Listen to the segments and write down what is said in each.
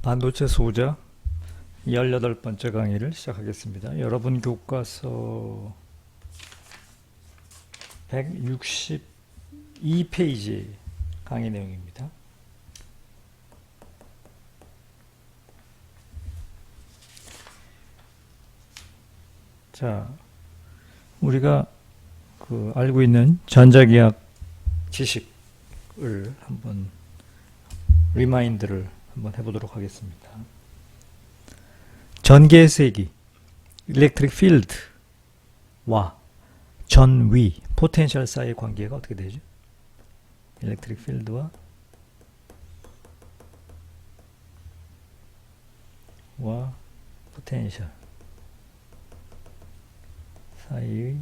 반도체 소자 18번째 강의를 시작하겠습니다. 여러분 교과서 162페이지 강의 내용입니다. 자, 우리가 알고 있는 전자기학 지식을 한번 리마인드를 한번 해보도록 하겠습니다. 전개의 세기, electric field와 전위, potential 사이의 관계가 어떻게 되죠? electric field와 potential 사이의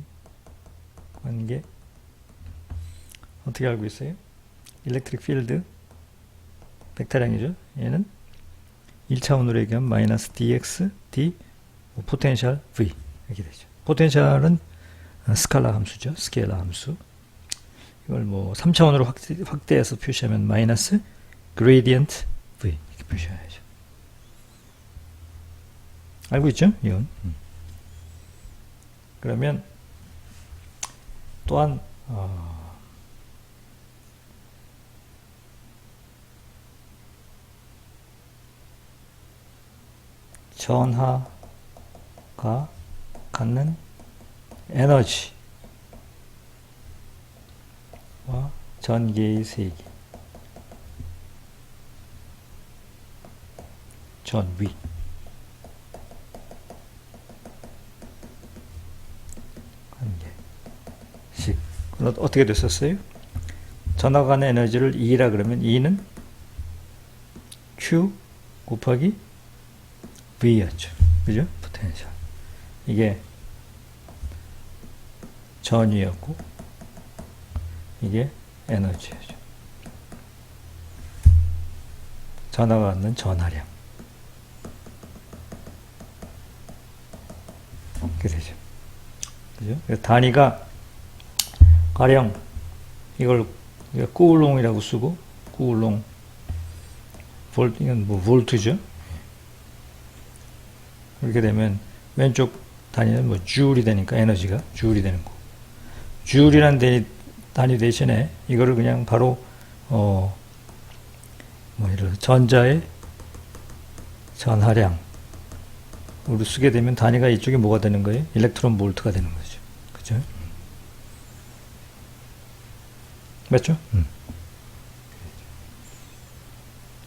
관계 어떻게 알고 있어요? electric field 벡터량이죠. 얘는 1차원으로 얘기하면 마이너스 dx, d, 포텐셜 v 이렇게 되죠. 포텐셜은 스칼라 함수죠. 스케일러 함수. 이걸 3차원으로 확대해서 표시하면 마이너스 그레디언트 v 이렇게 표시해야죠. 알고 있죠? 이건. 그러면 또한 전하가 갖는 에너지와 전개의 세기, 전위, 관계식. 어떻게 됐었어요? 전하가 갖는 에너지를 E라 그러면 E는 Q 곱하기 V였죠. 그죠? 포텐셜. 이게 전위였고, 이게 에너지였죠. 전하가 갖는 전하량. 이렇게 되죠. 그죠? 단위가 가령 이걸 꾸울롱이라고 쓰고, 꾸울롱, 이건 볼트죠. 이렇게 되면 왼쪽 단위는 줄이 되니까 에너지가 줄이 되는 거고, 줄이라는 단위 대신에 이거를 그냥 바로 예를 들어 전자의 전하량으로 쓰게 되면 단위가 이쪽에 뭐가 되는 거예요? 일렉트론 볼트가 되는 거죠. 그죠? 맞죠?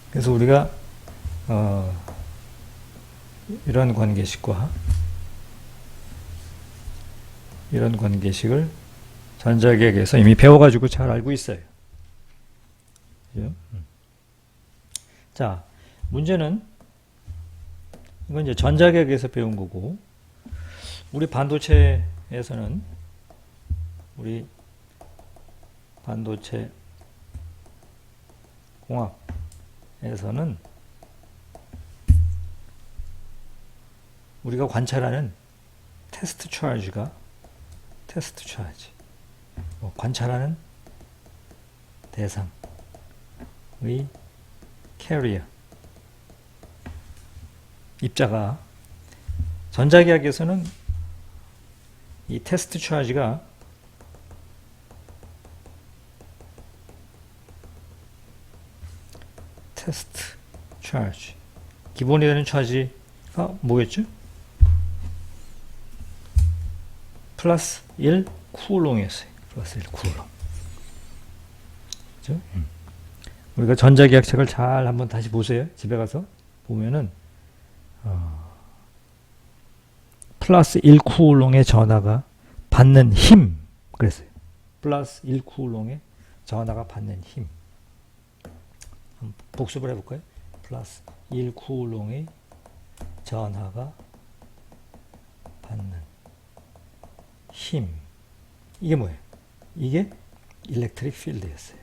그래서 우리가 이런 관계식을 전자기학에서 이미 배워가지고 잘 알고 있어요. 그죠? 자, 문제는 이건 이제 전자기학에서 배운 거고, 우리 반도체 공학에서는 우리가 관찰하는 테스트 차지가 관찰하는 대상의 캐리어 입자가, 전자기학에서는 이 테스트 차지가 기본이 되는 차지가 뭐겠죠? 플러스 1 쿨롱이었어요. 플러스 1 쿨롱. 그죠? 우리가 전자기학 책을 잘 한번 다시 보세요. 집에 가서 보면은 플러스 1 쿨롱의 전하가 받는 힘 그랬어요. 플러스 1 쿨롱의 전하가 받는 힘. 한번 복습을 해볼까요? 플러스 1 쿨롱의 전하가 받는 힘. 이게 뭐예요? 이게 일렉트릭 필드였어요.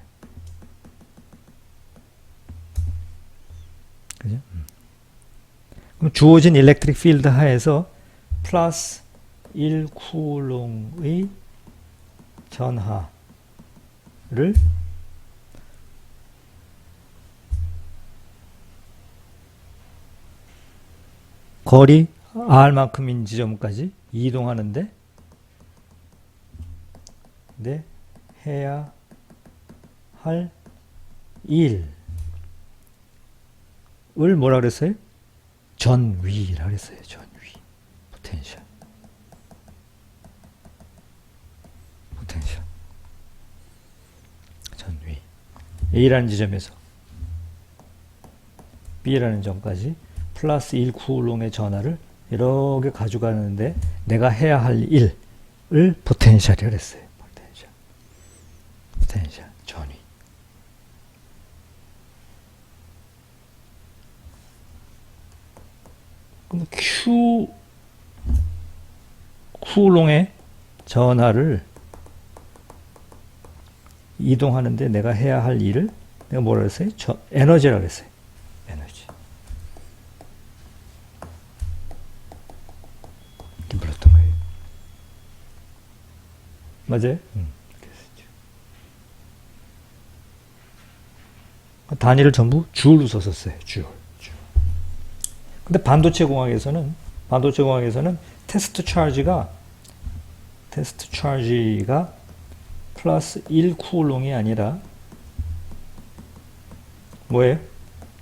그죠? 그럼 주어진 일렉트릭 필드 하에서 플러스 1 쿨롱의 전하를 거리 R만큼인 지점까지 이동하는데 해야 할 일을 뭐라 그랬어요? 전위라 그랬어요. 전위. 포텐셜. 전위. A라는 지점에서 B라는 점까지 플러스 1 쿠울롱의 전하를 이렇게 가져가는데 내가 해야 할 일을 포텐셜이라고 했어요. 포텐셜. 전위. 그럼 Q 쿠울롱의 전하를 이동하는데 내가 해야 할 일을 내가 뭐라 그랬어요? 에너지라고 했어요. 에너지. 이렇게 불렀던 거예요. 맞아요? 단위를 전부 줄로 썼었어요. 줄. 근데 반도체 공학에서는 테스트 차지가 플러스 1 쿠울롱이 아니라 뭐예요?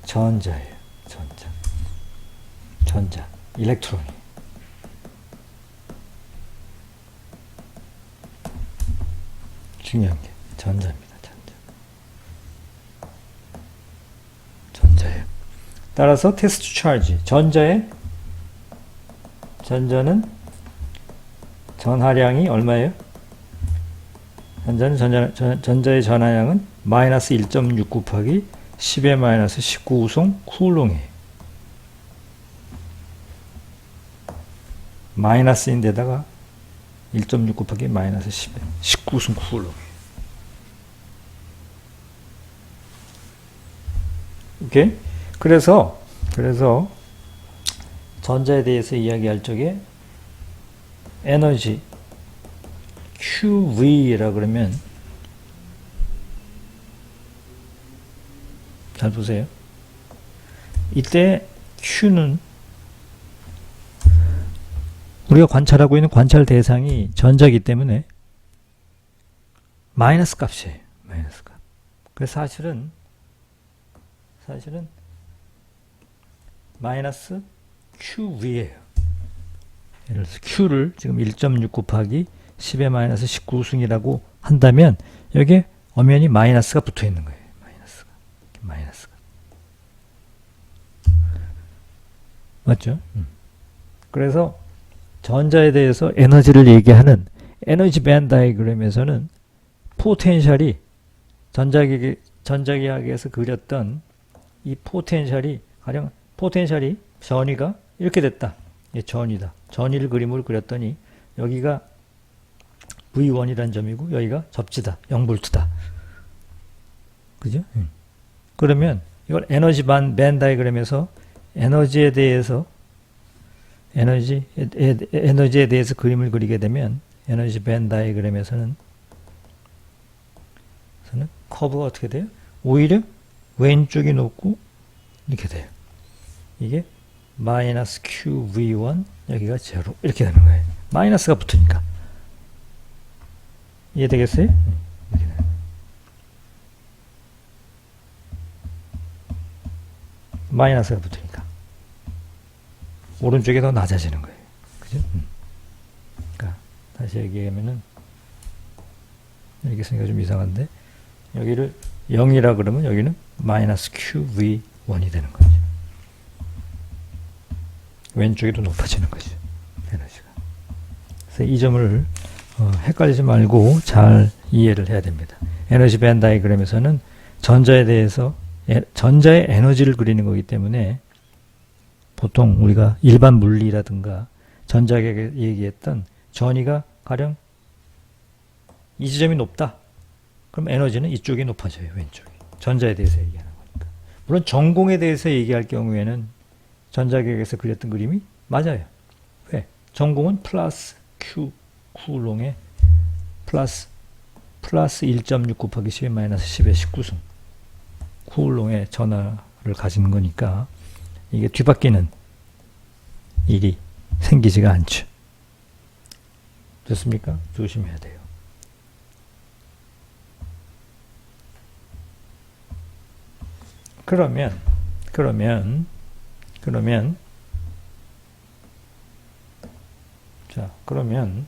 전자예요. 전자. 일렉트론이. 중요한 게 전자입니다. 전자예요. 따라서 테스트 차지. 전자는 전하량이 얼마예요? 전자의 전하량은 마이너스 1.6 곱하기 10의 마이너스 19우송 쿠울롱이에요. 마이너스인데다가 1.6 곱하기 마이너스 10의 19우송 쿠울롱이에요. 오케이? 그래서 전자에 대해서 이야기할 적에 에너지 QV라 그러면 잘 보세요. 이때 Q는 우리가 관찰하고 있는 관찰 대상이 전자이기 때문에 마이너스 값이에요. 마이너스 값. 그래서 사실은 마이너스 QV예요. 예를 들어서 Q를 지금 1.6 곱하기 10의 마이너스 19우승이라고 한다면 여기에 엄연히 마이너스가 붙어 있는 거예요. 마이너스가. 맞죠? 그래서 전자에 대해서 에너지를 얘기하는 에너지 밴 다이그램에서는 포텐셜이 전자기학에서 그렸던 이 포텐셜이 가령 포텐셜이 전위가 이렇게 됐다. 이게 전위다. 전위를 그림을 그렸더니 여기가 V1이라는 점이고 여기가 접지다. 0V다. 그죠? 그러면 이걸 에너지 밴 다이그램에서 에너지에 대해서 그림을 그리게 되면 에너지 밴 다이그램에서는 커브가 어떻게 돼요? 오히려 왼쪽이 높고 이렇게 돼요. 이게 마이너스 QV1 여기가 제로 이렇게 되는 거예요. 마이너스가 붙으니까. 이해되겠어요? 마이너스가 붙으니까 오른쪽이 더 낮아지는 거예요. 그죠? 그러니까 다시 얘기하면은 이렇게 쓰니까 좀 이상한데 여기를 0이라 그러면 여기는 마이너스 QV1이 되는 거죠. 왼쪽이 더 높아지는 거죠. 에너지가. 그래서 이 점을 헷갈리지 말고 잘 이해를 해야 됩니다. 에너지 밴 다이그램에서는 전자에 대해서 전자의 에너지를 그리는 거기 때문에 보통 우리가 일반 물리라든가 전자에 얘기했던 전위가 가령 이 지점이 높다. 그럼 에너지는 이쪽이 높아져요. 왼쪽이. 전자에 대해서 얘기하는 거니까. 물론 전공에 대해서 얘기할 경우에는 전자계에서 그렸던 그림이 맞아요. 왜? 전공은 플러스 Q 쿠울롱에 플러스 1.6 곱하기 10의 마이너스 10의 19승 쿠울롱의 전하를 가진 거니까 이게 뒤바뀌는 일이 생기지가 않죠. 됐습니까? 조심해야 돼요. 그러면 자, 그러면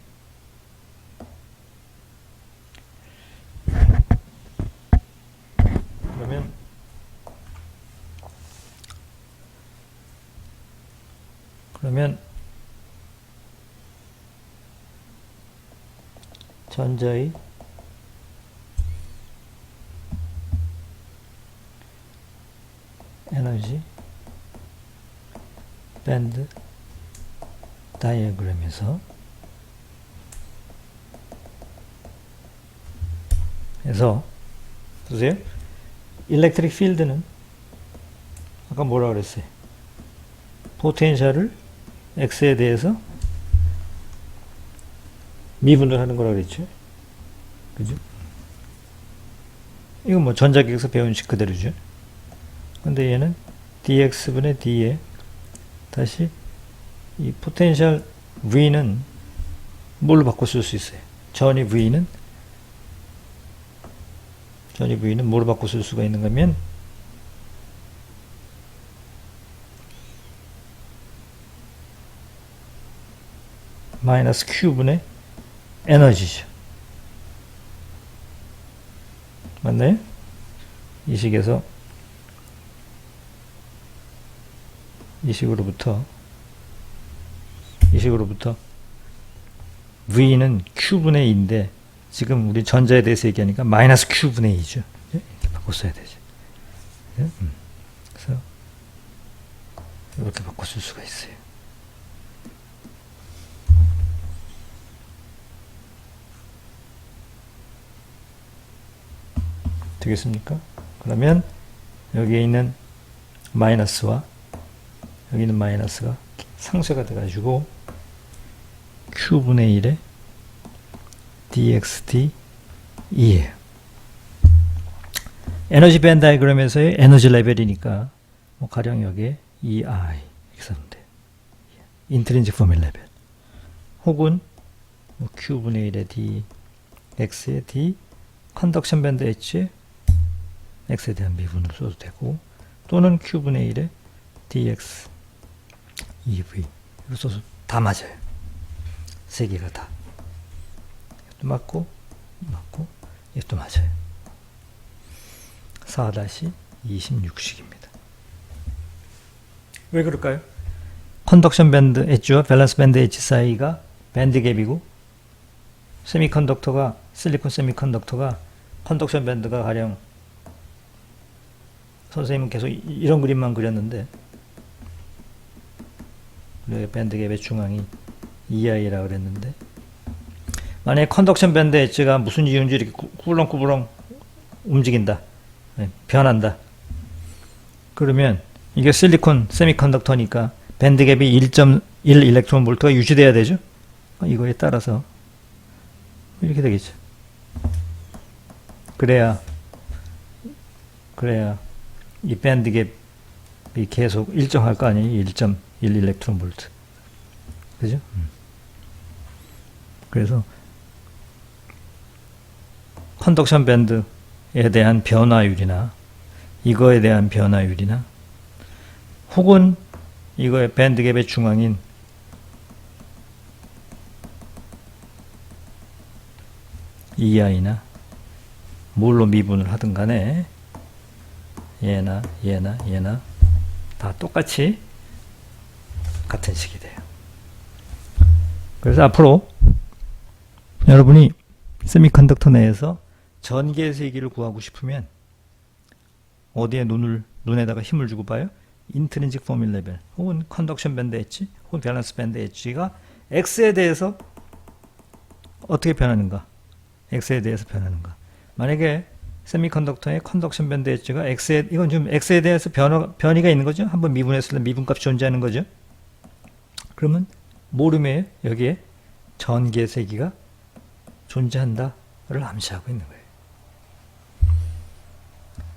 전자의 에너지 밴드 다이어그램에서 보세요. 일렉트릭 필드는 아까 뭐라 그랬어요? 포텐셜을 X에 대해서 미분을 하는 거라 그랬죠. 그죠? 이건 뭐 전자기에서 배운 식 그대로죠. 근데 얘는 dx분의 d에 다시 이 포텐셜 V는 뭘로 바꿔 쓸 수 있어요? 전위 V는 뭐로 바꿔 쓸 수가 있는가 하면 마이너스 Q분의 에너지죠. 맞나요? 이 식으로부터 V는 Q분의 2인데 지금 우리 전자에 대해서 얘기하니까 마이너스 Q분의 2죠. 이렇게 바꿔 써야 되죠. 그래서 이렇게 바꿔 쓸 수가 있어요. 되겠습니까? 그러면 여기에 있는 마이너스와 여기 있는 마이너스가 상쇄가 돼가지고 Q분의 1에 dxd이에요. 에너지 밴드 다이어그램에서의 에너지 레벨이니까 뭐 가령 여기에 EI 이렇게 쓰면 돼요. 인트린식 포뮬 레벨 혹은 뭐 Q분의 1에 dx에 d 컨덕션 밴드 H에 x에 대한 미분으로 써도 되고 또는 Q분의 1에 dx EV 이렇게 써서 다 맞아요. 세 개가 다. 이것도 맞고 이것도 맞아요. 4-26식입니다. 왜 그럴까요? 컨덕션 밴드 H와 밸런스 밴드 H 사이가 밴드 갭이고 세미컨덕터가 실리콘 세미컨덕터가 컨덕션 밴드가 가령 선생님은 계속 이런 그림만 그렸는데 밴드 갭의 중앙이 EI라 그랬는데 만약에 컨덕션 밴드 엣지가 무슨 이유인지 이렇게 꾸불렁꾸불렁 움직인다. 변한다. 그러면 이게 실리콘 세미컨덕터니까 밴드 갭이 1.1 일렉트론 볼트가 유지돼야 되죠. 이거에 따라서 이렇게 되겠죠. 그래야 이 밴드 갭이 계속 일정할 거 아니에요. 1.1 일렉트론 볼트. 그죠? 그래서 컨덕션 밴드에 대한 변화율이나 이거에 대한 변화율이나 혹은 이거의 밴드 갭의 중앙인 EI나 뭘로 미분을 하든 간에 얘나 다 똑같이 같은 식이 돼요. 그래서 앞으로 여러분이 세미컨덕터 내에서 전개 세기를 구하고 싶으면 어디에 눈에다가 힘을 주고 봐요? 인트린식 포뮬 레벨 혹은 컨덕션 밴드 엣지 혹은 밸런스 밴드 엣지가 X에 대해서 어떻게 변하는가? X에 대해서 변하는가? 만약에 세미컨덕터의 컨덕션 밴드 엣지가 이건 좀 X에 대해서 변이가 있는 거죠? 한번 미분했을 때 미분값이 존재하는 거죠? 그러면 모름에 여기에 전개 세기가 존재한다를 암시하고 있는 거예요.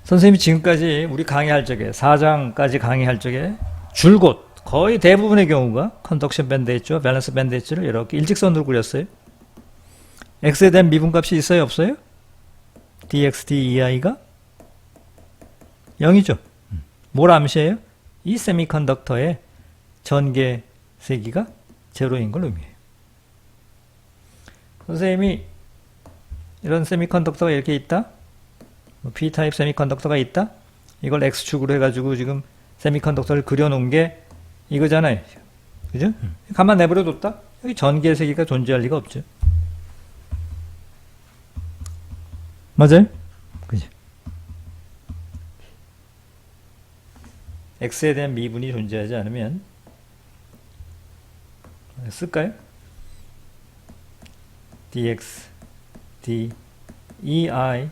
선생님이 지금까지 우리 강의할 적에 4장까지 강의할 적에 줄곧 거의 대부분의 경우가 컨덕션 밴드 엣지와 밸런스 밴드 엣지를 이렇게 일직선으로 그렸어요. x에 대한 미분값이 있어요, 없어요? dx, dei가 0이죠. 뭘 암시해요? 이 세미컨덕터의 전개 세기가 제로인 걸 의미해요. 선생님이 이런 세미컨덕터가 이렇게 있다. P타입 세미컨덕터가 있다. 이걸 X축으로 해가지고 지금 세미컨덕터를 그려놓은 게 이거잖아요. 그죠? 가만 내버려뒀다. 여기 전개 세기가 존재할 리가 없죠. 맞아요? 그죠? X에 대한 미분이 존재하지 않으면 쓸까요? dx, dei가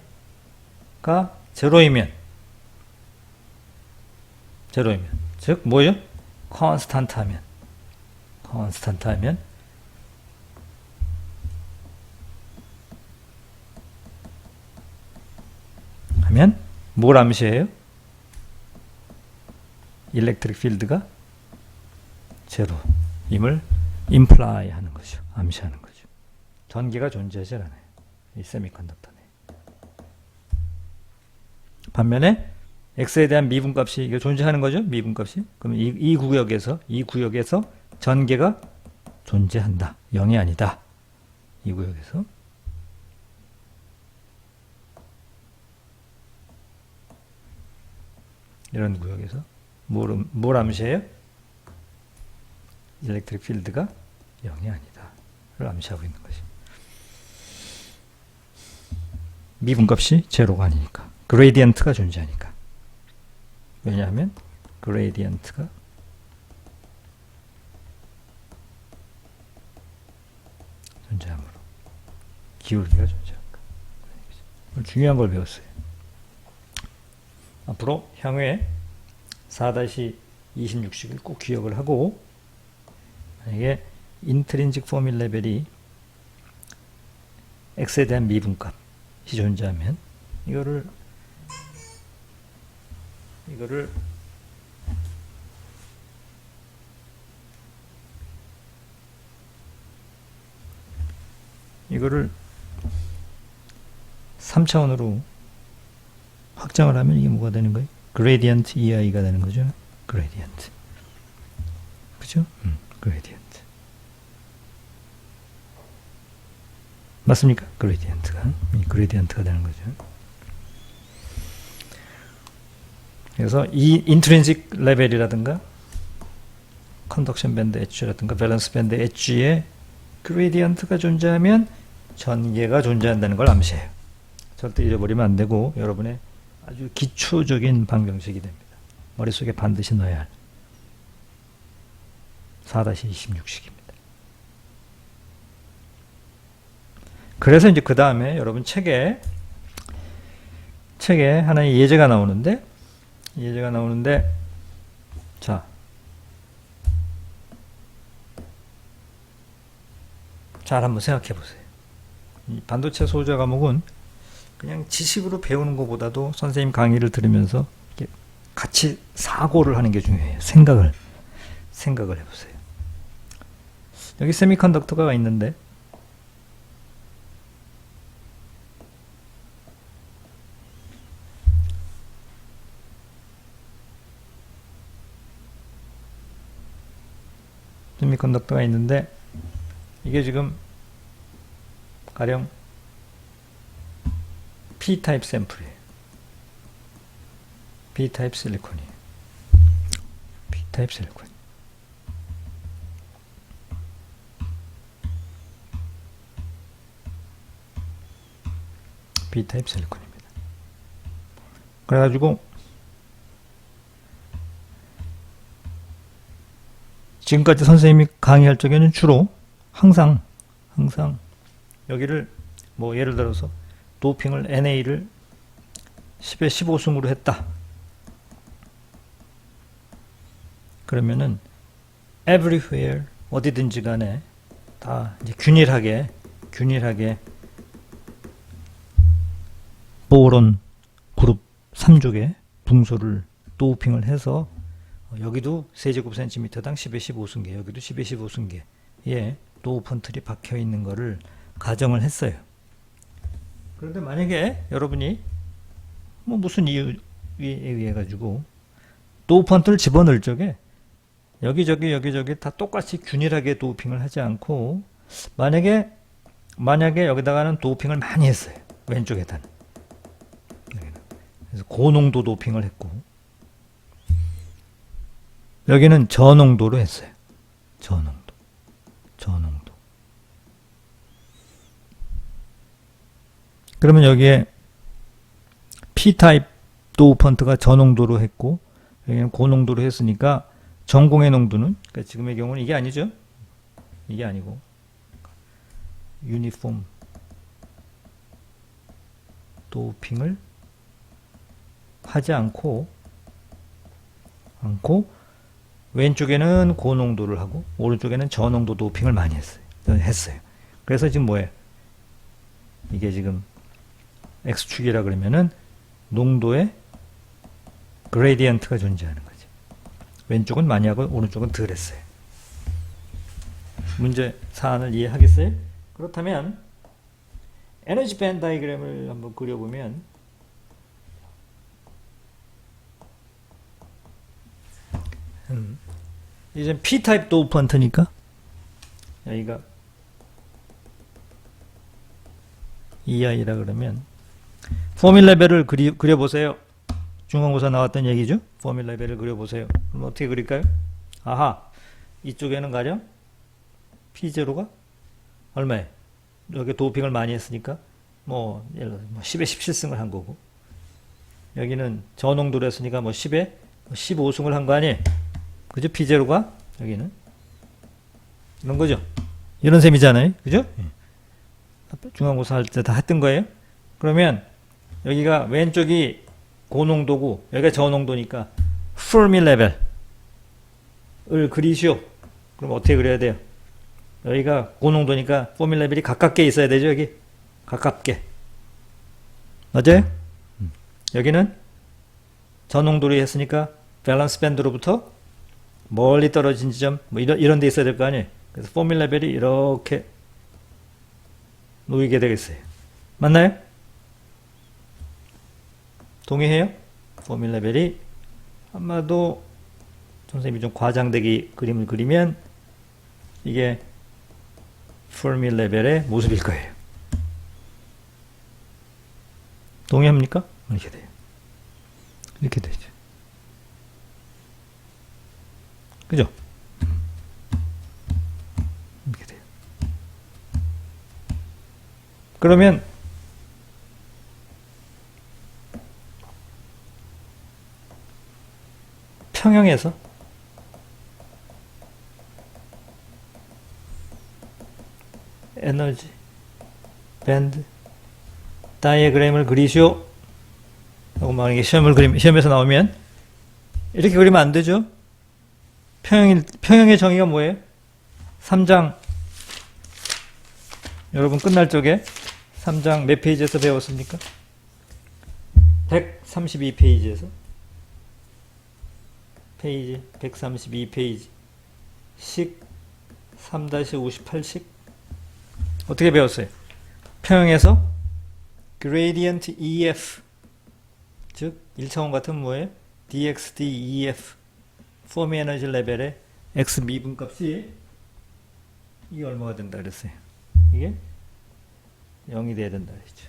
제로이면 즉 뭐요? 컨스탄트 하면 뭘 암시해요? 일렉트릭 필드가 제로임을 임플라이 하는 거죠. 암시하는 거죠. 전기가 존재하지 않아요. 이 세미컨덕터 내. 반면에 X에 대한 미분값이 이게 존재하는 거죠. 미분값이. 그럼 이 구역에서 전개가 존재한다. 0이 아니다. 이 구역에서. 이런 구역에서 뭘 암시해요? 일렉트릭 필드가 0이 아니다. 를 암시하고 있는 것이. 미분값이 제로가 아니니까. 그레이디언트가 존재하니까. 왜냐하면 그레이디언트가 존재하므로 기울기가 존재하니까. 중요한 걸 배웠어요. 앞으로 향후에 4-26식을 꼭 기억을 하고, 만약에 인트린직 포뮬 레벨이 x에 대한 미분값이 존재하면 이거를 이거를 3차원으로 확장을 하면 이게 뭐가 되는 거예요? 그레디언트 EI가 되는 거죠. 그레디언트. 그죠? 그레디언트. 맞습니까? 그레디언트가 되는 거죠. 그래서 이 인트린식 레벨이라든가 컨덕션 밴드 엣지라든가 밸런스 밴드 엣지에 그레디언트가 존재하면 전개가 존재한다는 걸 암시해요. 절대 잊어버리면 안 되고 여러분의 아주 기초적인 방정식이 됩니다. 머릿속에 반드시 넣어야 할 4-26식입니다. 그래서 이제 그 다음에 여러분 책에 하나의 예제가 나오는데 자, 잘 한번 생각해 보세요. 이 반도체 소재 과목은 그냥 지식으로 배우는 것보다도 선생님 강의를 들으면서 같이 사고를 하는 게 중요해요. 생각을 해보세요. 여기 세미컨덕터가 있는데 이게 지금 가령 P타입 샘플이에요. P타입 실리콘이에요. P타입 실리콘. P타입 실리콘입니다. 그래가지고 지금까지 선생님이 강의할 적에는 주로 항상 여기를 뭐 예를 들어서 도핑을 NA를 10에 15승으로 했다. 그러면은 everywhere 어디든지 간에 다 이제 균일하게 보론 그룹 3족의 붕소를 도핑을 해서 여기도 세제곱 센티미터당 10의 15승계, 여기도 10의 15승계에 도우 펀트리 박혀 있는 거를 가정을 했어요. 그런데 만약에 여러분이 뭐 무슨 이유에 의해 가지고 도우 펀트를 집어넣을 적에 여기저기 다 똑같이 균일하게 도우핑을 하지 않고 만약에 여기다가는 도우핑을 많이 했어요. 왼쪽에다는. 그래서 고농도 도우핑을 했고 여기는 저농도로 했어요. 저농도. 그러면 여기에 P타입 도우 펀트가 저농도로 했고 여기는 고농도로 했으니까 전공의 농도는 그러니까 지금의 경우는 이게 아니죠. 이게 아니고 유니폼 도우핑을 하지 않고 왼쪽에는 고농도를 하고 오른쪽에는 저농도 도우핑을 많이 했어요. 그래서 지금 뭐예요? 이게 지금 X축이라 그러면은 농도의 그레디언트가 존재하는 거죠. 왼쪽은 많이 하고 오른쪽은 덜 했어요. 문제 사안을 이해하겠어요? 그렇다면 에너지 밴드 다이그램을 한번 그려보면 이제 P타입 도우 펀트니까 여기가 EI라 그러면 포뮬레벨을 그려보세요. 중간고사 나왔던 얘기죠. 포뮬레벨을 그려보세요. 그럼 어떻게 그릴까요? 아하, 이쪽에는 가령 P0가 얼마에? 여기 도우핑을 많이 했으니까 뭐 예를 들어 10에 17승을 한 거고 여기는 저농도로 했으니까 뭐 10에 15승을 한 거 아니에요? 그죠? P0가 여기는 이런 거죠. 이런 셈이잖아요. 그죠? 중간고사 할 때 다 했던 거예요. 그러면 여기가 왼쪽이 고농도고 여기가 저농도니까 Fermi 레벨을 그리시오. 그럼 어떻게 그려야 돼요? 여기가 고농도니까 Fermi 레벨이 가깝게 있어야 되죠. 여기 가깝게. 맞아요? 여기는 저농도로 했으니까 밸런스 밴드로부터 멀리 떨어진 지점 뭐 이런 데 있어야 될 거 아니에요. 그래서 Fermi 레벨이 이렇게 놓이게 되겠어요. 맞나요? 동의해요? Fermi 레벨이 아마도 선생님이 좀 과장되게 그림을 그리면 이게 Fermi 레벨의 모습일 거예요. 동의합니까? 이렇게 돼요. 이렇게 되죠. 그죠? 이렇게 돼요. 그러면 평형에서 에너지 밴드 다이어그램을 그리시오. 하고 만약에 시험에서 나오면 이렇게 그리면 안 되죠. 평형의 정의가 뭐예요? 3장 여러분 끝날 적에 3장 몇 페이지에서 배웠습니까? 132페이지에서 페이지 132페이지 식 3-58식 어떻게 배웠어요? 평형에서 gradient EF 즉 1차원 같은 뭐예요? dx, dEF 포미 에너지 레벨의 x 미분값이 이게 얼마가 된다 그랬어요? 이게 0이 돼야 된다 그랬죠.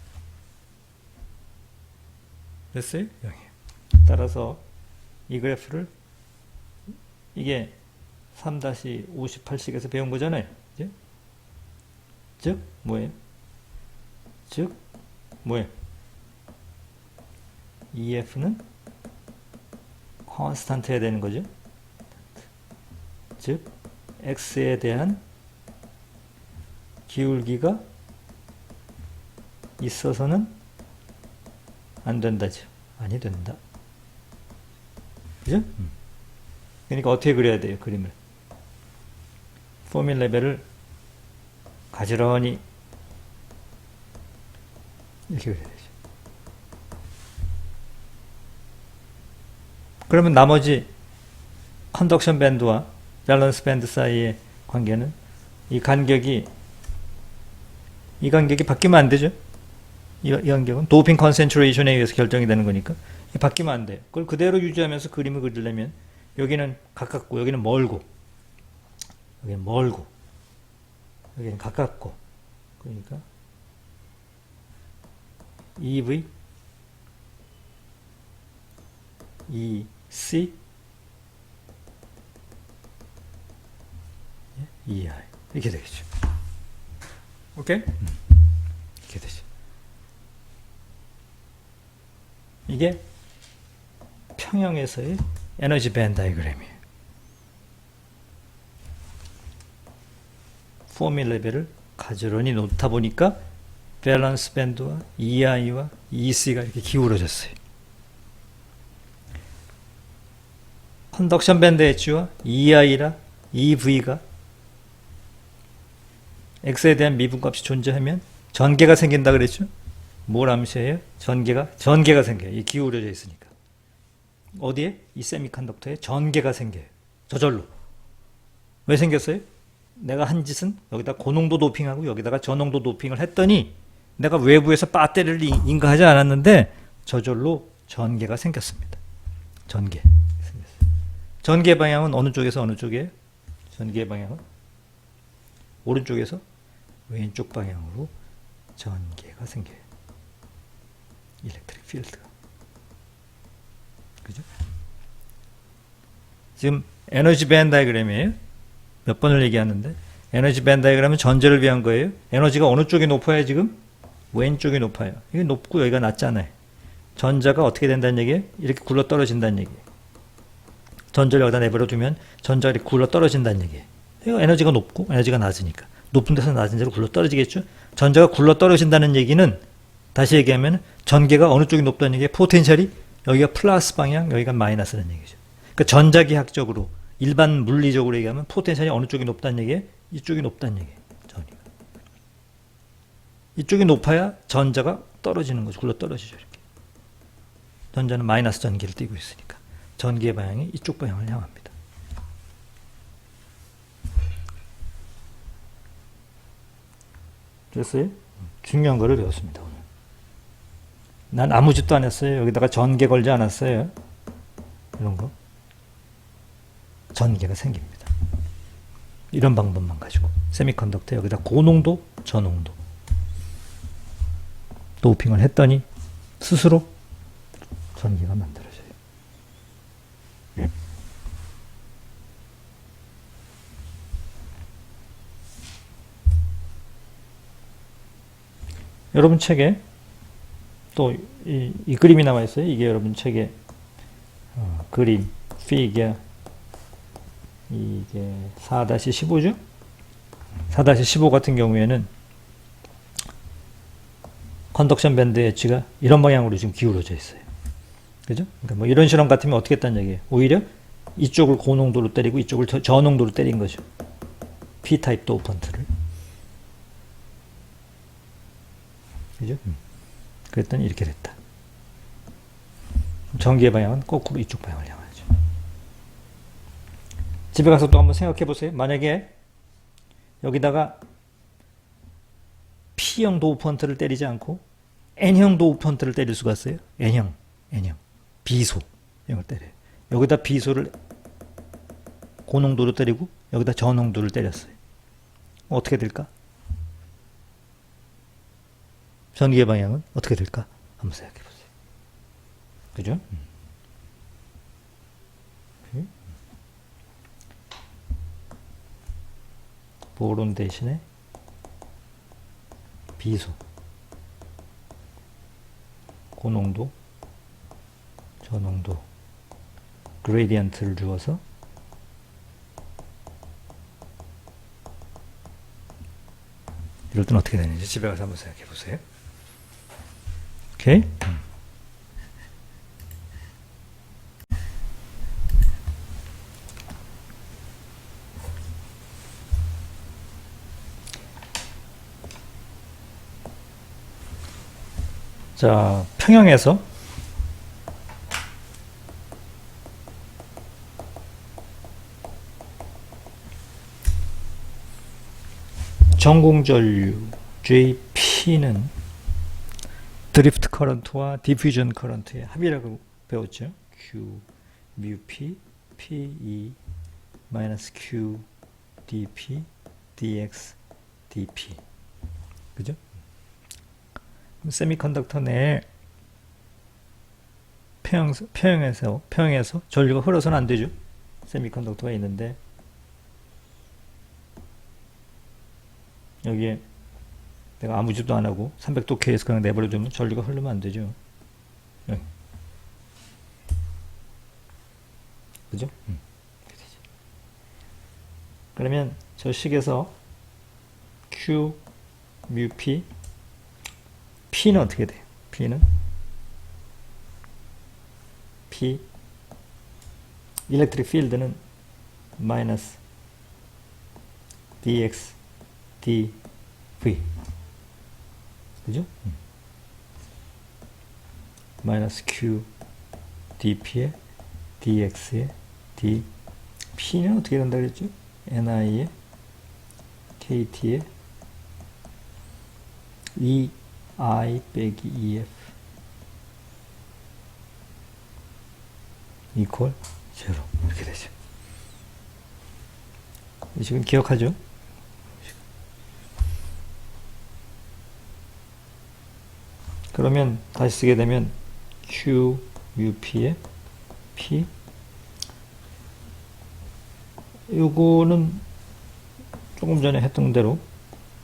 됐어요? 0이에요. 따라서 이 그래프를 이게 3-58식에서 배운 거잖아요. 그죠? 즉 뭐예요? EF는 컨스탄트 해야 되는 거죠. 즉 X에 대한 기울기가 있어서는 안 된다죠. 아니 된다. 그죠? 그러니까 어떻게 그려야 돼요? 그림을. 포뮬 레벨을 가지런히 이렇게 그려야 되죠. 그러면 나머지 컨덕션 밴드와 밸런스 밴드 사이의 관계는 이 간격이 바뀌면 안 되죠. 이 간격은 도핑 컨센트레이션에 의해서 결정이 되는 거니까 바뀌면 안 돼요. 그걸 그대로 유지하면서 그림을 그리려면 여기는 가깝고 여기는 멀고 여기는 멀고 여기는 가깝고 그러니까 EV EC EI 이렇게 되겠죠. 오케이? 이렇게 되죠. 이게 평형에서의 에너지 밴드 다이그램이에요. 포밀 레벨을 가지런히 놓다 보니까 밸런스 밴드와 EI와 EC가 이렇게 기울어졌어요. 컨덕션 밴드 H와 EI라 EV가 X에 대한 미분값이 존재하면 전개가 생긴다 그랬죠? 뭘 암시해요? 전개가 생겨요. 이 기울어져 있으니까. 어디에? 이 세미컨덕터에 전개가 생겨요. 저절로. 왜 생겼어요? 내가 한 짓은 여기다 고농도 도핑하고 여기다가 저농도 도핑을 했더니 내가 외부에서 배터리를 인가하지 않았는데 저절로 전개가 생겼습니다. 전개. 전개 방향은 어느 쪽에서 어느 쪽이에요? 전개 방향은 오른쪽에서 왼쪽 방향으로 전개가 생겨요. 일렉트릭 필드가. 그죠? 지금 에너지 밴드 다이그램이에요. 몇 번을 얘기하는데 에너지 밴드 다이그램은 전제를 위한 거예요. 에너지가 어느 쪽이 높아요 지금? 왼쪽이 높아요. 이게 높고 여기가 낮잖아요. 전자가 어떻게 된다는 얘기예요? 이렇게 굴러 떨어진다는 얘기예요. 전자를 여기다 내버려 두면 전자가 이렇게 굴러 떨어진다는 얘기예요. 이거 에너지가 높고 에너지가 낮으니까 높은 데서 낮은 데로 굴러 떨어지겠죠. 전자가 굴러 떨어진다는 얘기는 다시 얘기하면 전개가 어느 쪽이 높다는 얘기예요. 포텐셜이 여기가 플러스 방향, 여기가 마이너스라는 얘기죠. 그러니까 전자기학적으로 일반 물리적으로 얘기하면 포텐셜이 어느 쪽이 높다는 얘기예요? 이쪽이 높다는 얘기예요. 전기가. 이쪽이 높아야 전자가 떨어지는 거죠. 굴러 떨어지죠. 이렇게. 전자는 마이너스 전기를 띠고 있으니까 전기의 방향이 이쪽 방향을 향합니다. 됐어요? 중요한 거를 배웠습니다. 오늘. 난 아무 짓도 안 했어요. 여기다가 전개 걸지 않았어요. 이런 거. 전개가 생깁니다. 이런 방법만 가지고 세미컨덕터 여기다 고농도, 저농도 도핑을 했더니 스스로 전기가 만들어져요. 여러분 책에 또 이 그림이 나와 있어요. 이게 여러분 책에 그림, 피겨 이게 4-15죠? 4-15 같은 경우에는 컨덕션 밴드 엣지가 이런 방향으로 지금 기울어져 있어요. 그죠? 그러니까 뭐 이런 실험 같으면 어떻게 했다는 얘기예요? 오히려 이쪽을 고농도로 때리고 이쪽을 저농도로 때린 거죠. P타입 도펀트를. 그죠? 그랬더니 이렇게 됐다. 전기의 방향은 거꾸로 이쪽 방향을 향하죠. 집에 가서 또 한번 생각해 보세요. 만약에 여기다가 P형 도우펀트를 때리지 않고 N형 도우펀트를 때릴 수가 있어요. N형, B소 형을 때려요. 여기다 B소를 고농도로 때리고 여기다 저농도를 때렸어요. 어떻게 될까? 전기의 방향은 어떻게 될까? 한번 생각해 보세요. 그죠? 보론 대신에 비소, 고농도, 저농도, 그레디언트를 주어서 이럴 땐 어떻게 되는지 집에 가서 한번 생각해 보세요. 오케이? 자, 평형에서 전공전류 JP는 드리프트 커런트와 디퓨전 커런트의 합이라고 배웠죠. Q mu P PE 마이너스 Q dP dx dP. 그죠? 세미컨덕터 내 평형에서 전류가 흘러서는 안 되죠. 세미컨덕터가 있는데 여기에 내가 아무 짓도 안 하고 300도 K에서 그냥 내버려두면 전류가 흐르면 안 되죠. 여기. 그죠? 그러면 저 식에서 Q mu P P는 어떻게 돼요? P는 P 일렉트릭 필드는 마이너스 dx dv. 그죠? 마이너스 q dp에 dx에 d. p는 어떻게 된다 그랬죠? ni에 kt에 ei 빼기 ef 이퀄 제로. 이렇게 되죠. 지금 기억하죠? 그러면 다시 쓰게 되면 Q mu P에 P 요거는 조금 전에 했던 대로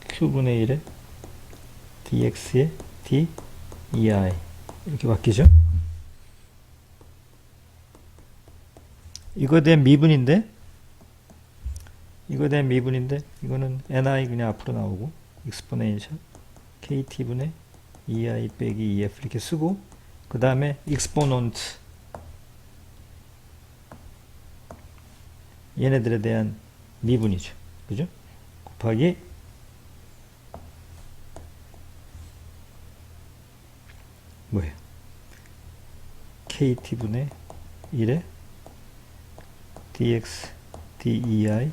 Q분의 1에 dx에 d ei 이렇게 바뀌죠. 이거에 대한 미분인데 이거는 ni 그냥 앞으로 나오고 익스포넨셜 kt분의 ei 빼기 ef 이렇게 쓰고 그 다음에 익스포넌트 얘네들에 대한 미분이죠. 그죠? 곱하기 뭐예요? kt분의 1에 dx dei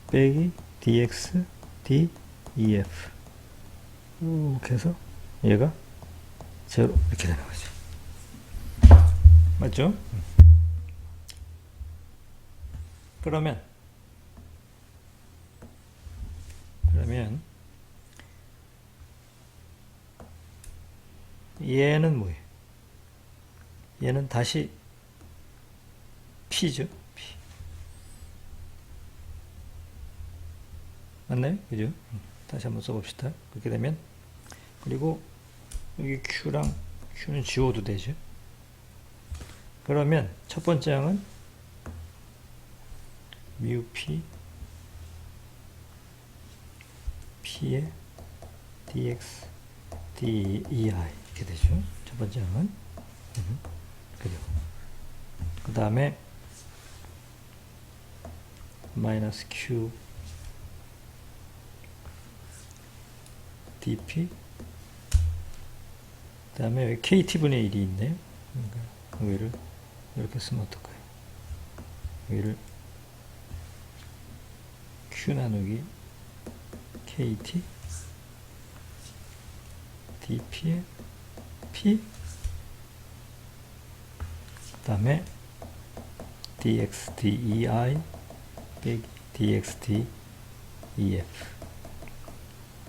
빼기 dx def 이렇게 해서 얘가 제로 이렇게 되는 거죠. 맞죠? 그러면 얘는 뭐예요? 얘는 다시 P죠. P. 맞나요? 그죠? 다시 한번 써봅시다. 그렇게 되면 그리고 여기 Q랑 Q는 지워도 되죠. 그러면 첫 번째 항은 mu P P에 dx dei 이렇게 되죠. 첫 번째 항은 그죠. 그 다음에 마이너스 Q dP 그 다음에 여기 KT분의 1이 있네요. 그러니까 여기를 이렇게 쓰면 어떨까요? 여기를 Q 나누기 KT dP에 P 그 다음에 dx dei 빼기 dx def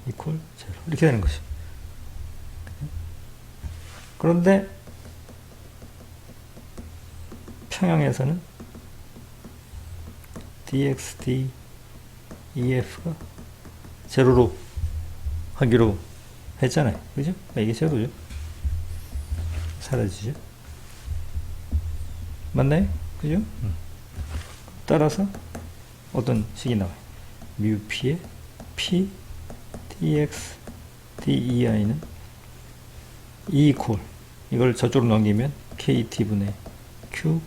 이퀄 제로 이렇게 되는 거죠. 그런데 평형에서는 dx def가 제로로 하기로 했잖아요. 그죠? 이게 제로죠. 사라지죠. 맞나요? 그죠? 따라서 어떤 식이 나와요? mu p의 p dx dei는 이퀄 이걸 저쪽으로 넘기면 kt분의 q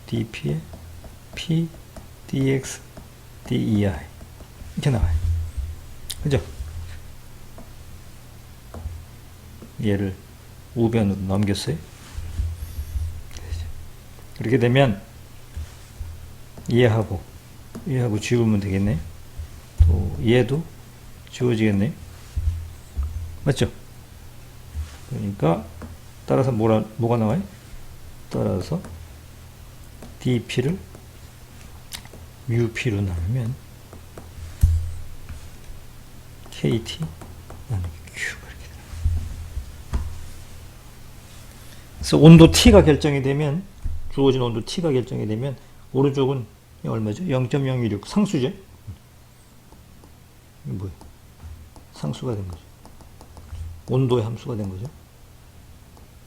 dp의 p dx dei 이렇게 나와요. 그죠? 얘를 우변으로 넘겼어요. 이렇게 되면 이해하고 지우면 되겠네. 또 얘도 지워지겠네. 맞죠? 그러니까 따라서 뭐가 나와요? 따라서 dp를 μp로 나누면 kt 나누기 q가 이렇게 돼요. 그래서 온도 t가 결정이 되면, 주어진 온도 t가 결정이 되면 오른쪽은 얼마죠? 0.016 상수죠? 이게 뭐예요? 상수가 된 거죠. 온도의 함수가 된 거죠.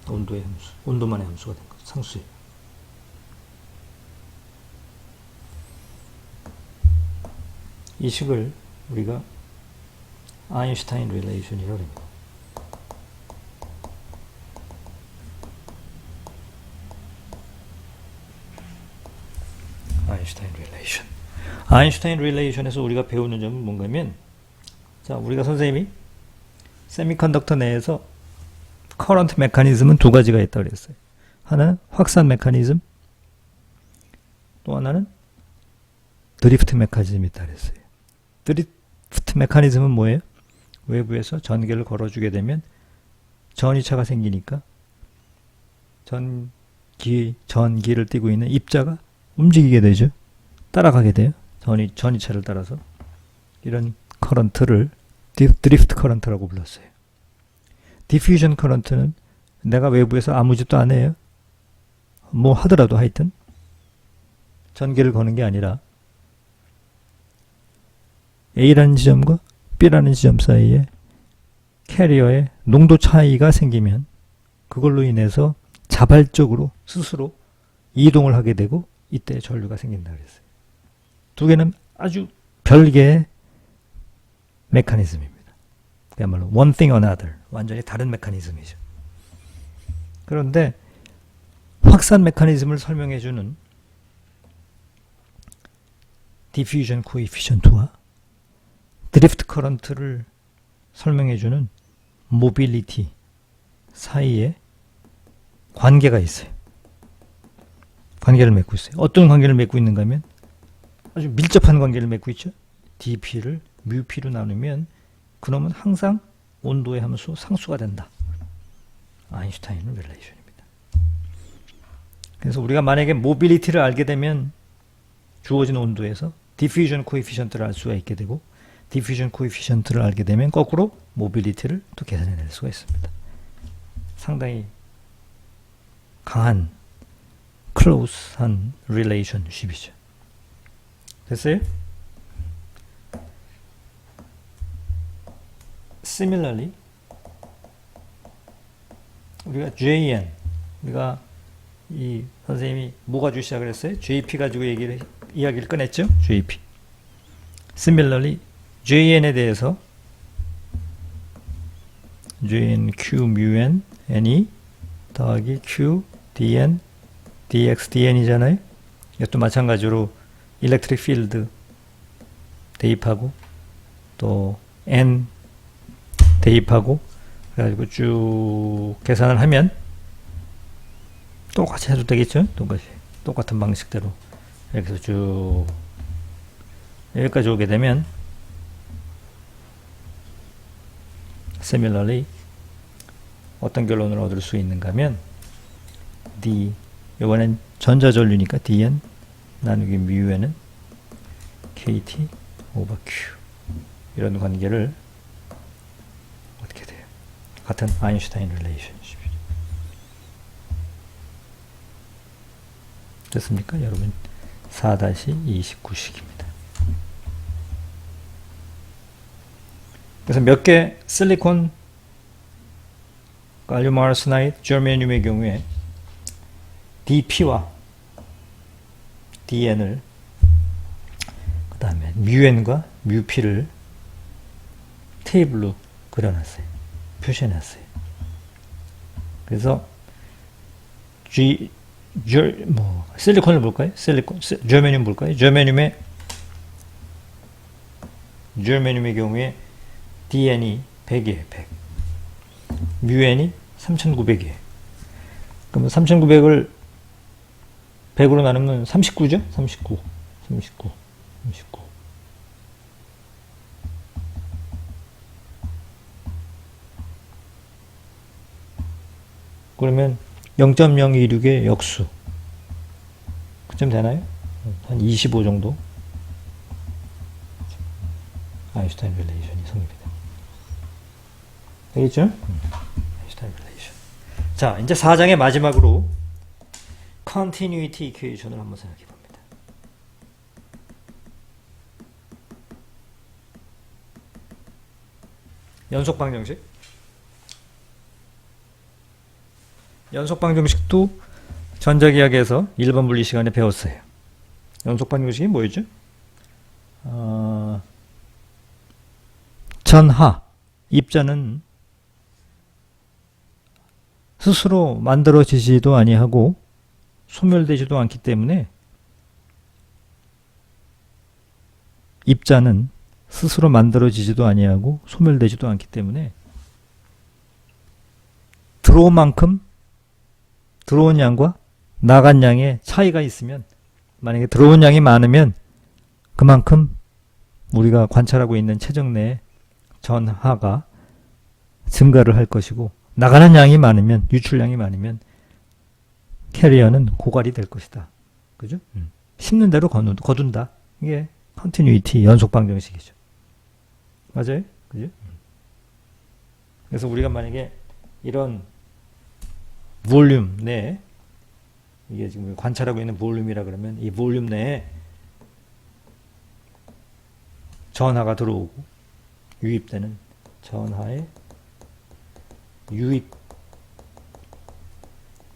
온도의 함수, 온도만의 함수가 된 거죠. 상수예요. 이 식을 우리가 아인슈타인 릴레이션이라고 합니다. 아인슈타인 릴레이션. 아인슈타인 릴레이션에서 우리가 배우는 점은 뭔가면, 자, 우리가 선생님이 세미컨덕터 내에서 커런트 메커니즘은 두 가지가 있다고 그랬어요. 하나는 확산 메커니즘, 또 하나는 드리프트 메커니즘이 있다고 그랬어요. 드리프트 메커니즘은 뭐예요? 외부에서 전기를 걸어주게 되면 전이차가 생기니까 전기를 띠고 있는 입자가 움직이게 되죠. 따라가게 돼요. 전이차를 따라서. 이런 커런트를 드리프트 커런트라고 불렀어요. 디퓨전 커런트는 내가 외부에서 아무 짓도 안 해요. 뭐 하더라도 하여튼 전기를 거는 게 아니라 A라는 지점과 B라는 지점 사이에 캐리어의 농도 차이가 생기면 그걸로 인해서 자발적으로 스스로 이동을 하게 되고 이때 전류가 생긴다 그랬어요. 두 개는 아주 별개의 메커니즘입니다. 그야말로 one thing another, 완전히 다른 메커니즘이죠. 그런데 확산 메커니즘을 설명해주는 diffusion coefficient와 드리프트 커런트를 설명해주는 모빌리티 사이에 관계가 있어요. 관계를 맺고 있어요. 어떤 관계를 맺고 있는가 하면 아주 밀접한 관계를 맺고 있죠. dp를 μp로 나누면 그놈은 항상 온도의 함수 상수가 된다. 아인슈타인 릴레이션입니다. 그래서 우리가 만약에 모빌리티를 알게 되면 주어진 온도에서 디퓨전 코에피션트를 알 수가 있게 되고, 디퓨전 코에피션트를 알게 되면 거꾸로 모빌리티를 또 계산해낼 수가 있습니다. 상당히 강한 클로스한 릴레이션십이죠. 됐어요? Similarly, 우리가 JN, 우리가 이 선생님이 뭐 가지고 시작을 했어요? JP 가지고 이야기를 꺼냈죠? JP. Similarly, JN에 대해서 JN Q mu n n이 더하기 Q dn dx dn이잖아요. 이것도 마찬가지로 일렉트릭 필드 대입하고 또 n 대입하고 그래가지고 쭉 계산을 하면 똑같이 해도 되겠죠? 똑같은 방식대로 이렇게 해서 쭉 여기까지 오게 되면 similarly 어떤 결론을 얻을 수 있는가 하면 D, 이번엔 전자전류니까 dn 나누기 μn은 kt over q 이런 관계를 어떻게 돼요? 같은 아인슈타인 릴레이션십이죠. 됐습니까? 여러분 4-29식입니다. 그래서 몇 개 실리콘, 갈륨 아르세나이드, 저메늄의 경우에 dp와 dn을 그 다음에 μn과 μp를 테이블로 그려놨어요. 표시해놨어요. 그래서 실리콘을 볼까요? 저메늄 볼까요? 저메늄의 경우에 dn이 100이에요. 100. μn이 3900이에요. 그러면 3900을 100으로 나누면 39죠? 39. 그러면 0.026의 역수. 그쯤 되나요? 한 25 정도? 아인슈타인 릴레이션이 성립이 됩니다. 되겠죠? 아인슈타인 릴레이션. 자, 이제 4장의 마지막으로 continuity equation을 한번 생각해 봅니다. 연속 방정식. 연속 방정식도 전자기하학에서 1번 분리 시간에 배웠어요. 연속 방정식이 뭐였죠? 전하, 입자는 스스로 만들어지지도 아니하고 소멸되지도 않기 때문에 입자는 스스로 만들어지지도 아니하고 소멸되지도 않기 때문에 들어온 만큼 들어온 양과 나간 양의 차이가 있으면, 만약에 들어온 양이 많으면 그만큼 우리가 관찰하고 있는 체적 내에 전하가 증가를 할 것이고, 나가는 양이 많으면, 유출량이 많으면 캐리어는 고갈이 될 것이다. 그죠? 심는 대로 거둔다. 이게 컨티뉴이티 연속 방정식이죠. 맞아요? 그죠? 그래서 우리가 만약에 이런 볼륨 내에, 이게 지금 관찰하고 있는 볼륨이라 그러면 이 볼륨 내에 전하가 들어오고 유입되는 전하의 유입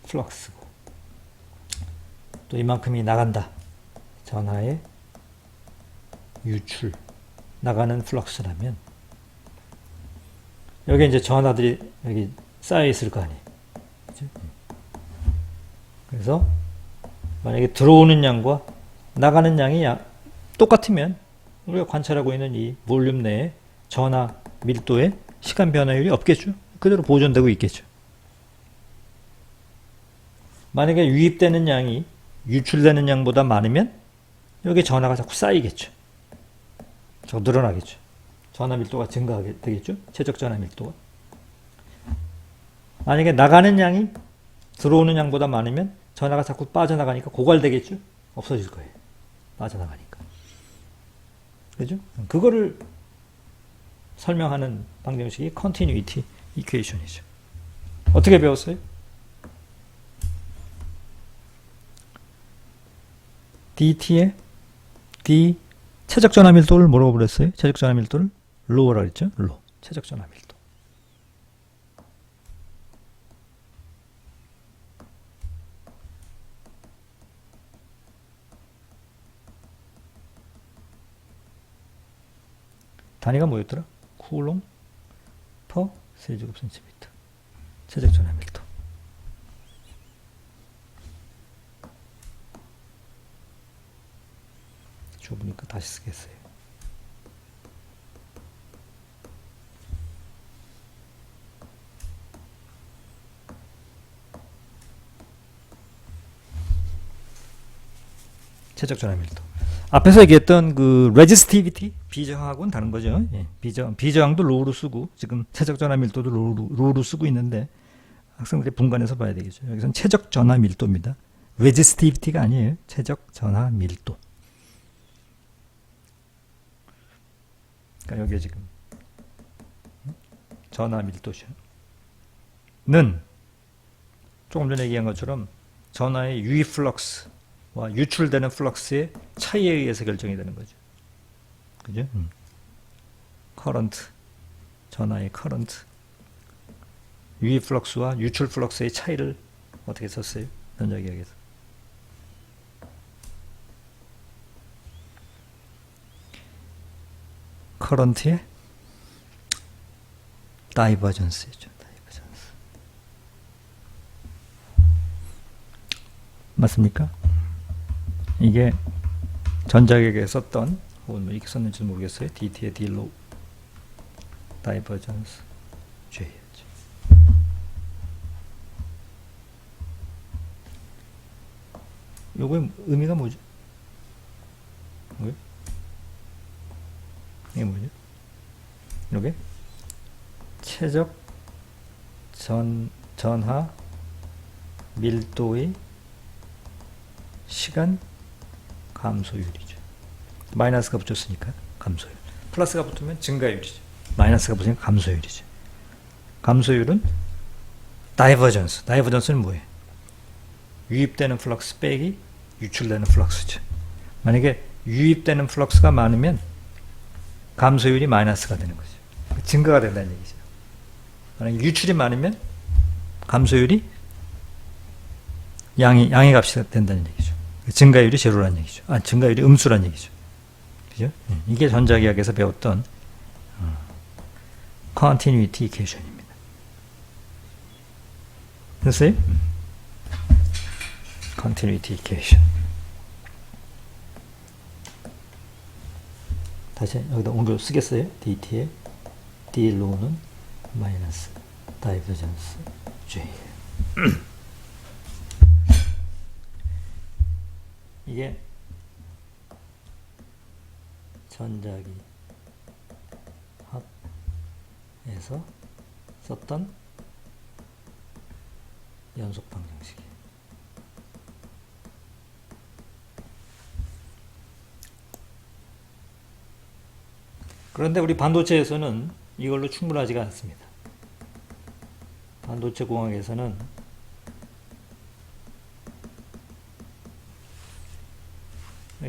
플럭스고, 또 이만큼이 나간다. 전하의 유출, 나가는 플럭스라면 여기 이제 전하들이 여기 쌓여 있을 거 아니에요. 그렇죠? 그래서 만약에 들어오는 양과 나가는 양이 똑같으면 우리가 관찰하고 있는 이 볼륨 내에 전하 밀도의 시간 변화율이 없겠죠. 그대로 보존되고 있겠죠. 만약에 유입되는 양이 유출되는 양보다 많으면 여기 전하가 자꾸 쌓이겠죠. 자꾸 늘어나겠죠. 전하 밀도가 증가하게 되겠죠. 최적 전하 밀도가. 만약에 나가는 양이 들어오는 양보다 많으면 전하가 자꾸 빠져나가니까 고갈되겠죠. 없어질 거예요. 빠져나가니까. 그죠? 그거를 설명하는 방정식이 continuity equation이죠. 어떻게 배웠어요? dt의 d 최적 전하 밀도를 뭐라고 그랬어요? 최적 전하 밀도를 low라 그랬죠? low. 최적 전하 밀도. 단위가 뭐였더라? 쿨롱 퍼 세제곱 센티미터. 최적 전하 밀도. 좁으니까 다시 쓰겠어요. 최적 전하 밀도. 앞에서 얘기했던 그 resistivity, 비저항하고는 다른 거죠. 예, 비저항도 로우로 쓰고 지금 최적 전하 밀도도 로우로 쓰고 있는데 학생들이 분간해서 봐야 되겠죠. 여기서는 최적 전하 밀도입니다. resistivity가 아니에요. 최적 전하 밀도. 그러니까 여기에 지금 전하 밀도죠. 는 조금 전에 얘기한 것처럼 전하의 유입 플럭스 와 유출되는 플럭스의 차이에 의해서 결정이 되는 거죠. 그죠? 커런트, 전하의 커런트, 유입 플럭스와 유출 플럭스의 차이를 어떻게 썼어요? 전자기하학에서. 커런트의 다이버전스죠. 다이버전스. 맞습니까? 이게 전자기하학에 썼던, 혹은 뭐 이렇게 썼는지 모르겠어요. dt의 d로 다이버전스 J였죠. 요거의 의미가 뭐죠? 이게 뭐죠? 요게 최적 전하 밀도의 시간 감소율이죠. 마이너스가 붙였으니까 감소율. 플러스가 붙으면 증가율이죠. 마이너스가 붙으면 감소율이죠. 감소율은 다이버전스. 다이버전스는 뭐예요? 유입되는 플럭스 빼기 유출되는 플럭스죠. 만약에 유입되는 플럭스가 많으면 감소율이 마이너스가 되는 거죠. 증가가 된다는 얘기죠. 만약에 유출이 많으면 감소율이 양의 값이 된다는 얘기죠. 증가율이 제로라는 얘기죠. 증가율이 음수라는 얘기죠. 그죠? 이게 전자기하학에서 배웠던 continuity equation입니다. 됐어요? continuity equation. 다시 여기다 옮겨 쓰겠어요? dt에 d로는 마이너스 다이버전스 j. 이게 전자기 학에서 썼던 연속 방정식이에요. 그런데 우리 반도체에서는 이걸로 충분하지가 않습니다. 반도체 공학에서는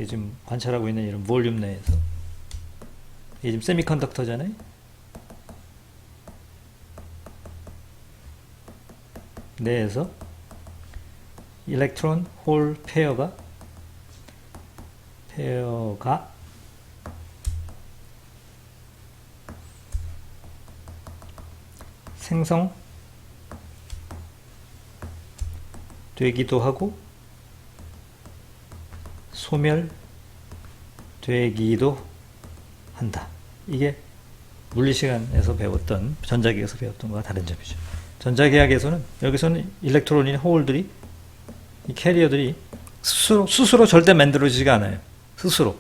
지금 관찰하고 있는 이런 볼륨 내에서 이게 지금 세미컨덕터잖아요. 내에서 일렉트론 홀 페어가 생성되기도 하고 소멸되기도 한다. 이게 물리시간에서 배웠던, 전자기학에서 배웠던 것과 다른 점이죠. 전자기학에서는 여기서는 일렉트론이나 홀들이, 이 캐리어들이 스스로 절대 만들어지지가 않아요. 스스로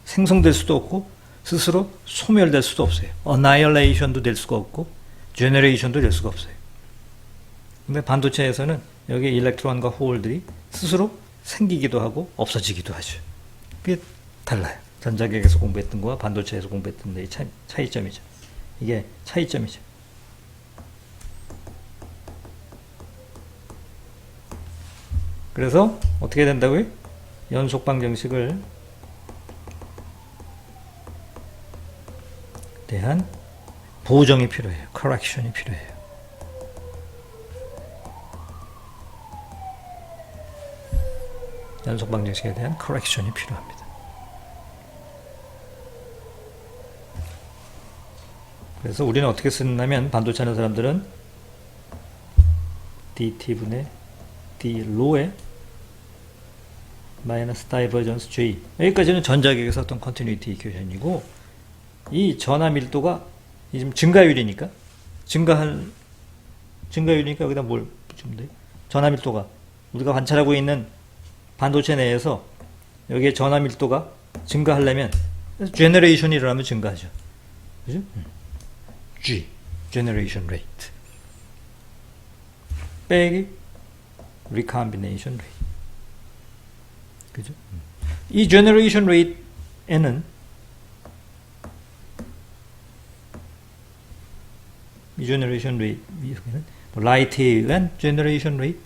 생성될 수도 없고 스스로 소멸될 수도 없어요. annihilation도 될 수가 없고 generation도 될 수가 없어요. 근데 반도체에서는 여기 일렉트론과 홀들이 스스로 생기기도 하고 없어지기도 하죠. 그게 달라요. 전자기학에서 공부했던 거와 반도체에서 공부했던 데의 차이점이죠. 이게 차이점이죠. 그래서 어떻게 된다고요? 연속 방정식을 대한 보정이 필요해요. correction이 필요해요. 연속 방정식에 대한 correction이 필요합니다. 그래서 우리는 어떻게 쓰냐면, 반도체 하는 사람들은 dt분의 d로에 마이너스 다이버전스 j, 여기까지는 전자기학에서 어떤 컨티뉴이티 이퀘이션이고, 이 전하 밀도가 지금 증가율이니까 여기다 뭘 붙이면 돼요? 전하 밀도가 우리가 관찰하고 있는 반도체 내에서 여기에 전하 밀도가 증가하려면 제너레이션이 일어나면 증가하죠. 그죠? G, generation rate 빼기 recombination rate. 그죠? 이 generation rate에는 이 generation rate, 라이트에 의한 generation rate,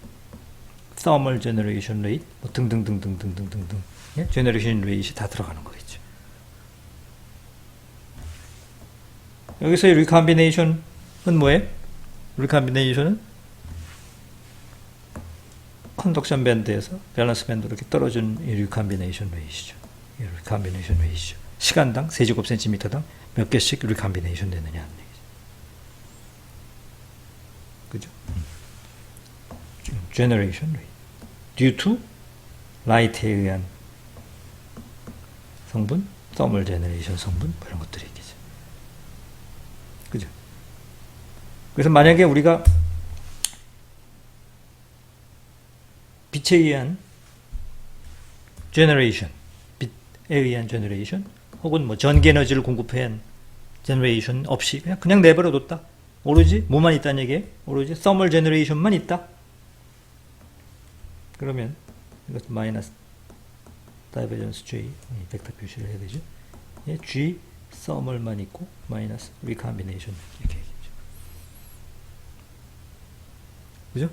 thermal generation rate, 뭐 등등등등등등등등, 예? generation rate이 다 들어가는 거겠죠. 여기서의 recombination은 뭐예요? recombination은 컨덕션 밴드에서 밸런스 밴드로 이렇게 떨어진 이 recombination rate이죠. 이 recombination rate이죠. 시간당 세제곱센티미터당 몇 개씩 recombination 되느냐 하는 얘기죠. 그죠? generation rate due to light에 의한 성분, thermal generation 성분, 뭐 이런 것들이 있겠죠. 그죠? 그래서 만약에 우리가 빛에 의한 generation, 빛에 의한 generation, 혹은 뭐 전기 에너지를 공급한 generation 없이 그냥 내버려 뒀다. 오로지 뭐만 있다는 얘기예요? 오로지 thermal generation만 있다. 그러면 이것 마이너스 다이버전스 J 벡터 표시를 해야 되죠. 예, G 서멀만 있고 마이너스 리컴비네이션 이렇게 되죠. 그죠?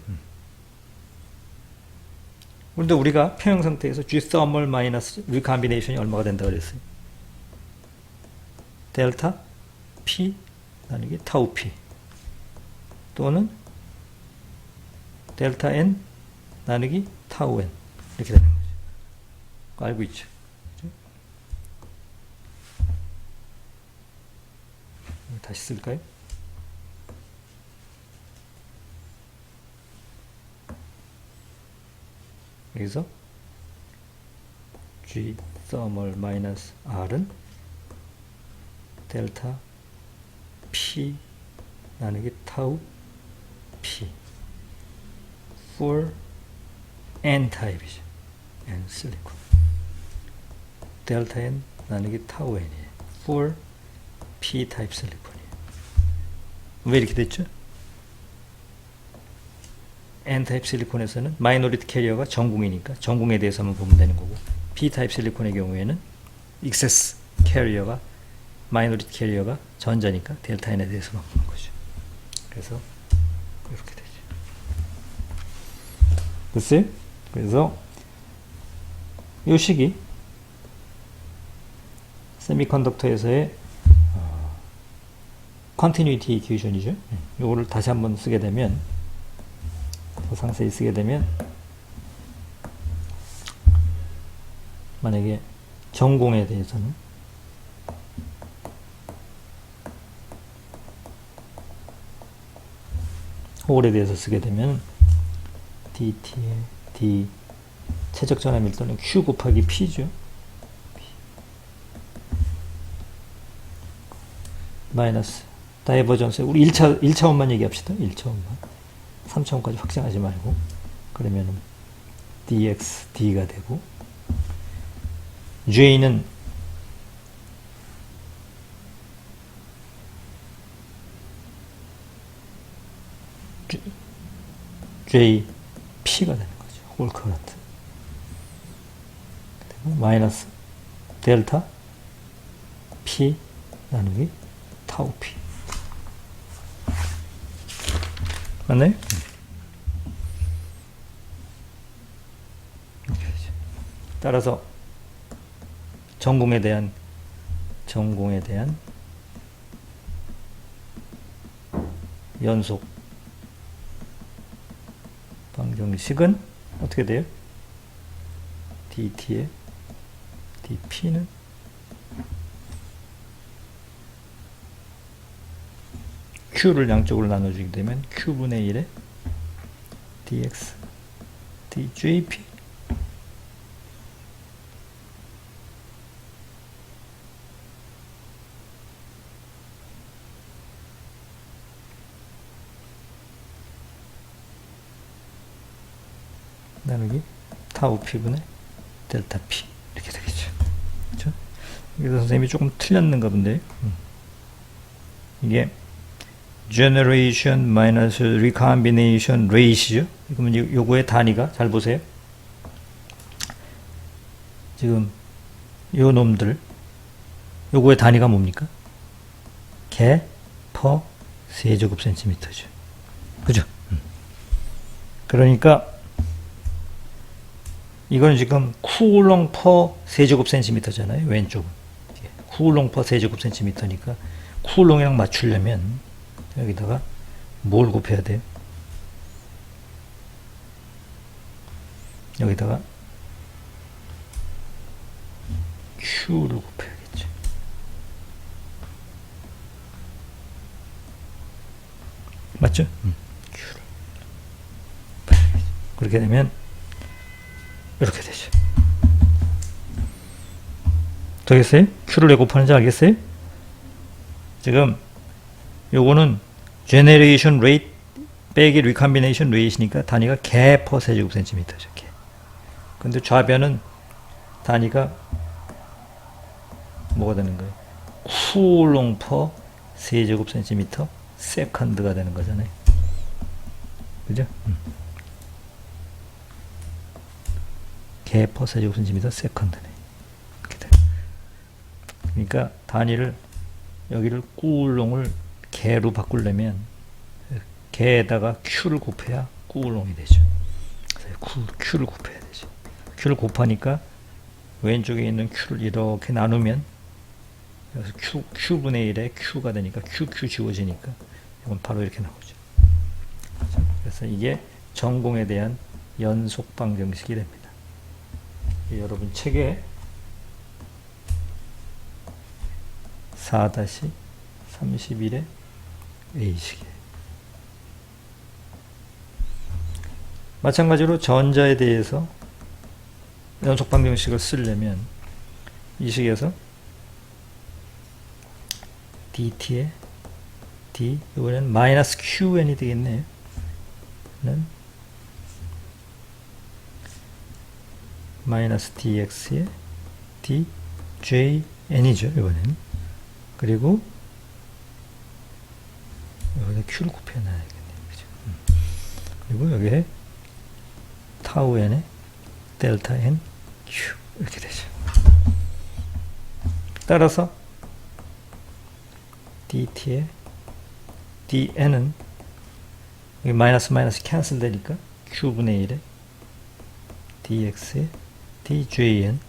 그런데 우리가 평형 상태에서 G 서멀 마이너스 리컴비네이션이 얼마가 된다 그랬어요? 델타 P 나누기 타우 P 또는 델타 N 나누기 타우 N 이렇게 되는 거죠. 알고 있죠? 그죠? 다시 쓸까요? 여기서 G 서멀 마이너스 R은 델타 P 나누기 타우 P for N 타입이죠. N 실리콘. 델타 N 나누기 타우 N이에요. for P 타입 실리콘이에요. 왜 이렇게 됐죠? N 타입 실리콘에서는 마이너리티 캐리어가 전궁이니까 전궁에 대해서만 보면 되는 거고, P 타입 실리콘의 경우에는 익세스 캐리어가 마이너리티 캐리어가 전자니까 델타 N에 대해서만 보는 거죠. 그래서 이렇게 되죠. 됐어요? 그래서 이 식이 세미컨덕터에서의 컨티뉴이티 이퀘이션이죠. 이거를 다시 한번 쓰게 되면, 더 상세히 쓰게 되면, 만약에 전공에 대해서는 홀에 대해서 쓰게 되면 dt의 d 최적 전압 밀도는 q 곱하기 p죠. 마이너스 다이버전스, 우리 1차원만 얘기합시다. 1차원만. 3차원까지 확장하지 말고. 그러면은 dx d가 되고, j는 j p가 되는 거죠. 홀 커런트. 그리고 마이너스 델타 p 나누기 타우 p. 맞나요? 따라서 전공에 대한 연속 방정식은 어떻게 돼요? dt의 dp는 q를 양쪽으로 나눠주게 되면 q분의 1에 dx djp 나누기 타우 p분의 델타 p 이렇게 되겠죠. 그렇죠? 여기서 선생님이 조금 틀렸는가 본데, 이게 generation minus recombination rate죠. 그러면 요거의 단위가, 잘 보세요. 지금 요 놈들, 요거의 단위가 뭡니까? 개 퍼 세제곱 센티미터죠. 그죠? 그러니까 이건 지금 쿨롱 퍼 세제곱 센티미터잖아요. 왼쪽은. 쿨롱 퍼 세제곱 센티미터니까 쿨롱이랑 맞추려면 여기다가 뭘 곱해야 돼요? 여기다가 Q를 곱해야겠죠. 맞죠? Q를. 그렇게 되면 이렇게 되죠. 되겠어요? Q를 왜 곱하는지 알겠어요? 지금 요거는 generation rate 빼기 recombination rate이니까 단위가 개 퍼 세제곱 센티미터죠. 개. 근데 좌변은 단위가 뭐가 되는 거예요? 쿨롱 퍼 세제곱 센티미터 세컨드가 되는 거잖아요. 그죠? 개 퍼 세제곱센티미터 세컨드네. 이렇게 돼. 그러니까 단위를 여기를 꿀롱을 개로 바꾸려면 개에다가 q를 곱해야 꿀롱이 되죠. 그래서 q를 곱해야 되죠. q를 곱하니까 왼쪽에 있는 q를 이렇게 나누면 여기서 q분의 1에 q가 되니까 q 지워지니까 이건 바로 이렇게 나오죠. 그래서 이게 전공에 대한 연속 방정식이 됩니다. 여러분 책에 4-31의 A식이에요. 마찬가지로 전자에 대해서 연속 방정식을 쓰려면 이 식에서 dt의 d, 이번엔 마이너스 qn이 되겠네요. 는 마이너스 dx의 djn이죠, 이번엔. 그리고 여기다 q를 곱해놔야겠네요. 그죠? 그리고 여기에 타우 n에 델타 n q 이렇게 되죠. 따라서 dt의 dn은 여기 마이너스 캔슬 되니까 q분의 1에 dx의 djn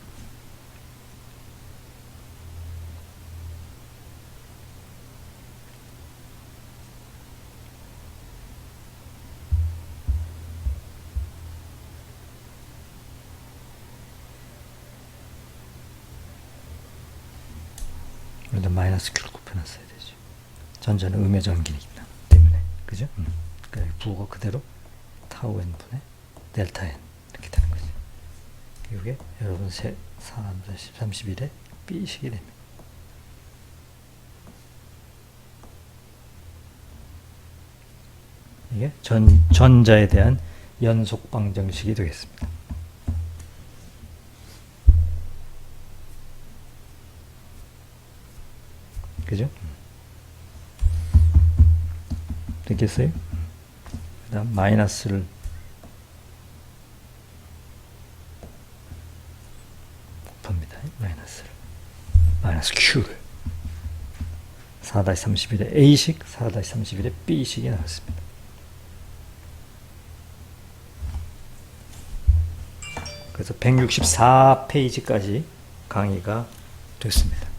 여기다 마이너스 q를 곱해놨어야 되죠. 전자는 음의 전기이기 때문에. 그죠? 그러니까 부호가 그대로 타우 n 분의 델타 n 이렇게 되는 거죠. 이게 여러분 4-31의 B식이 됩니다. 이게 전자에 대한 연속 방정식이 되겠습니다. 그죠? 됐겠어요? 그 다음 마이너스를 곱합니다. 마이너스 q를 4-31의 A식, 4-31의 B식이 나왔습니다. 그래서 164페이지까지 강의가 됐습니다.